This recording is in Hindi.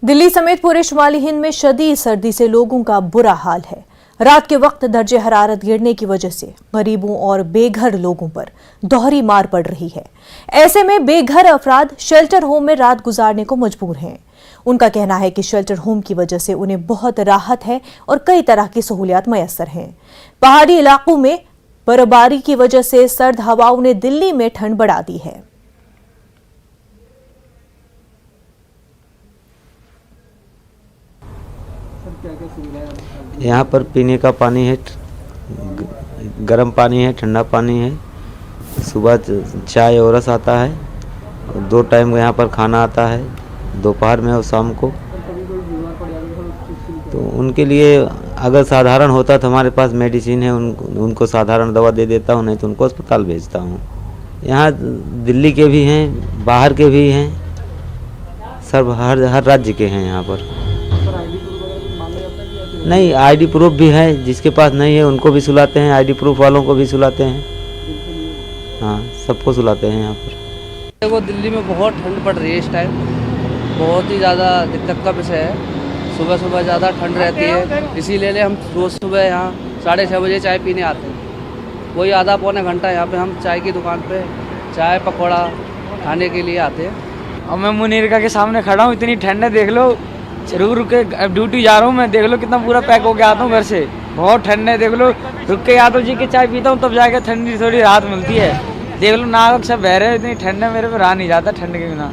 दिल्ली समेत पूरे शुमाली हिंद में शदीद सर्दी से लोगों का बुरा हाल है। रात के वक्त दर्जे हरारत गिरने की वजह से गरीबों और बेघर लोगों पर दोहरी मार पड़ रही है। ऐसे में बेघर अफराद शेल्टर होम में रात गुजारने को मजबूर हैं। उनका कहना है कि शेल्टर होम की वजह से उन्हें बहुत राहत है और कई तरह की सहूलियात मयसर हैं। पहाड़ी इलाकों में बर्फबारी की वजह से सर्द हवाओं ने दिल्ली में ठंड बढ़ा दी है। यहाँ पर पीने का पानी है, गर्म पानी है, ठंडा पानी है। सुबह चाय और रस आता है। 2 टाइम यहाँ पर खाना आता है, दोपहर में और शाम को। तो उनके लिए अगर साधारण होता तो हमारे पास मेडिसिन है, उनको साधारण दवा दे देता हूँ, नहीं तो उनको अस्पताल भेजता हूँ। यहाँ दिल्ली के भी हैं, बाहर के भी हैं, सब हर राज्य के हैं यहाँ पर। नहीं, आईडी प्रूफ भी है, जिसके पास नहीं है उनको भी सुलाते हैं, आईडी प्रूफ वालों को भी सुलाते हैं। हाँ, सबको सुलाते हैं यहाँ पर। देखो, दिल्ली में बहुत ठंड पड़ रही है इस टाइम, बहुत ही ज़्यादा दिक्कत का विषय है। सुबह सुबह ज़्यादा ठंड रहती है, इसीलिए हम रोज़ सुबह यहाँ 6:30 बजे चाय पीने आते हैं। वही आधा पौने घंटा यहाँ पे हम चाय की दुकान पे चाय पकौड़ा खाने के लिए आते हैं। और मैं मुनीरका के सामने खड़ा हूँ, इतनी ठंड है, देख लो। रुक के अब ड्यूटी जा रहा हूँ मैं, देख लो कितना पूरा पैक होके आता हूँ घर से। बहुत ठंड है, देख लो। रुक के यादव जी की चाय पीता हूँ, तब जाके ठंडी थोड़ी राहत मिलती है। देख लो, नाक सब बह रहे हैं, इतनी ठंड है, मेरे पे रहा नहीं जाता ठंड के बिना।